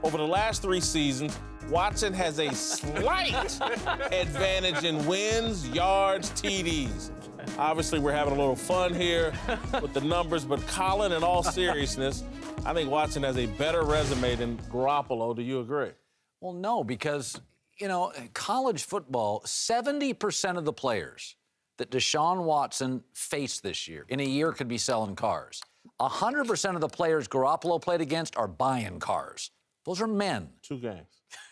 Over the last 3 seasons, Watson has a slight advantage in wins, yards, TDs. Obviously, we're having a little fun here with the numbers, but Colin, in all seriousness, I think Watson has a better resume than Garoppolo. Do you agree? Well, no, because, college football, 70% of the players that Deshaun Watson faced this year in a year could be selling cars. 100% of the players Garoppolo played against are buying cars. Those are men. 2 games.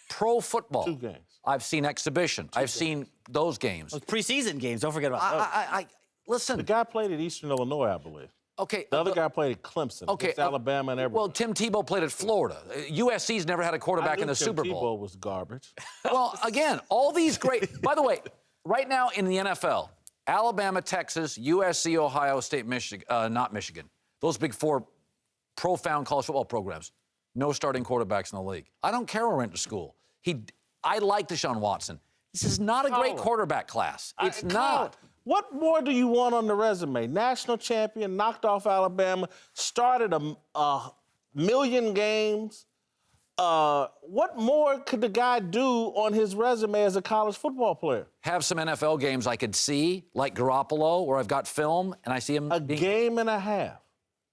Pro football. 2 games. I've seen exhibition. I've seen those games. Those preseason games. Don't forget about those. Listen. The guy played at Eastern Illinois, I believe. Okay. The other guy played at Clemson. Okay. Alabama and everything. Well, Tim Tebow played at Florida. USC's never had a quarterback in the Super Bowl. Tebow was garbage. Well, again, all these great. By the way, right now in the NFL, Alabama, Texas, USC, Ohio State, Michigan, not Michigan. Those big 4 profound college football programs. No starting quarterbacks in the league. I don't care where he went to school. I like Deshaun Watson. This is not a great quarterback class. It's not. What more do you want on the resume? National champion, knocked off Alabama, started a million games. What more could the guy do on his resume as a college football player? Have some NFL games I could see, like Garoppolo, where I've got film and I see him. Game and a half.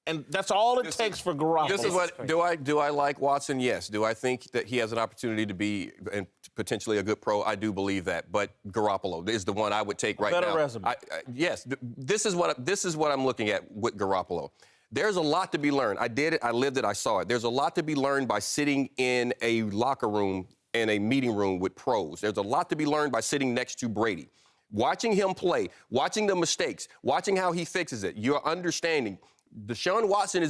And that's all it takes for Garoppolo. This is what, do I like Watson? Yes. Do I think that he has an opportunity to be and potentially a good pro? I do believe that. But Garoppolo is the one I would take right now. Better resume. Yes. This is what I'm looking at with Garoppolo. There's a lot to be learned. I did it. I lived it. I saw it. There's a lot to be learned by sitting in a locker room, in a meeting room with pros. There's a lot to be learned by sitting next to Brady. Watching him play, watching the mistakes, watching how he fixes it, you're understanding. Deshaun Watson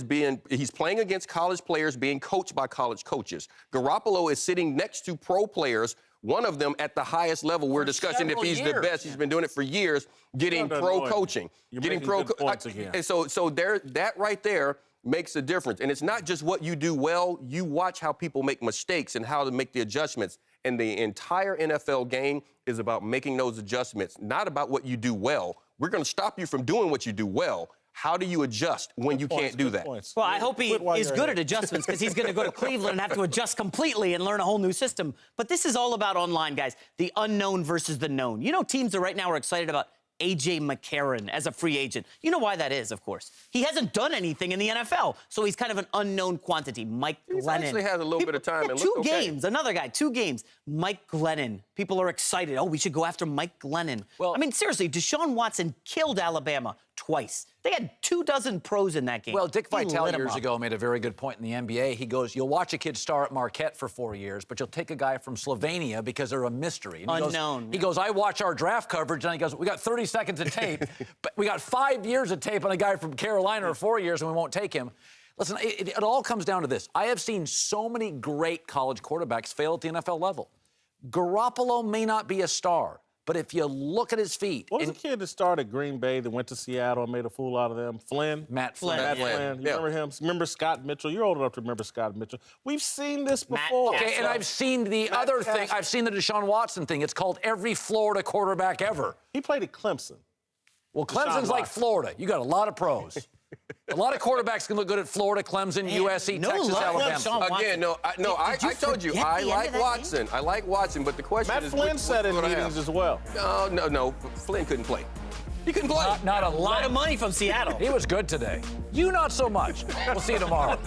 he's playing against college players being coached by college coaches. Garoppolo is sitting next to pro players, one of them at the highest level. We're discussing if he's the best. He's been doing it for years, getting pro coaching. Getting pro points again. And so that right there makes a difference. And it's not just what you do well. You watch how people make mistakes and how to make the adjustments. And the entire NFL game is about making those adjustments, not about what you do well. We're going to stop you from doing what you do well. How do you adjust when you can't do that? Well, I hope he is good at adjustments because he's going to go to Cleveland and have to adjust completely and learn a whole new system. But this is all about online, guys. The unknown versus the known. Teams that right now are excited about A.J. McCarron as a free agent. You know why that is, of course. He hasn't done anything in the NFL, so he's kind of an unknown quantity. Mike Glennon. He actually has a little bit of time. And 2 games. Another guy, 2 games. Mike Glennon. People are excited. Oh, we should go after Mike Glennon. Well, I mean, seriously, Deshaun Watson killed Alabama twice. They had 24 pros in that game. Well, Dick Vitale years ago made a very good point in the NBA. He goes, you'll watch a kid star at Marquette for 4 years, but you'll take a guy from Slovenia because they're a mystery. And unknown. He goes, I watch our draft coverage, and he goes, we got 30 seconds of tape, but we got 5 years of tape on a guy from Carolina or 4 years, and we won't take him. Listen, it all comes down to this. I have seen so many great college quarterbacks fail at the NFL level. Garoppolo may not be a star, but if you look at his feet... What was the kid that started Green Bay that went to Seattle and made a fool out of them? Flynn? Matt Flynn. Matt Flynn. You remember him? Remember Scott Mitchell? You're old enough to remember Scott Mitchell. We've seen this before. Okay, and I've seen the other thing. I've seen the Deshaun Watson thing. It's called every Florida quarterback ever. He played at Clemson. Well, Clemson's like Florida. You got a lot of pros. A lot of quarterbacks can look good at Florida, Clemson, USC, Texas, Alabama. Again, I told you, I like Watson. I like Watson, but the question is... Matt Flynn said in meetings as well. No. Flynn couldn't play. He couldn't play. Not a lot of money from Seattle. He was good today. You not so much. We'll see you tomorrow.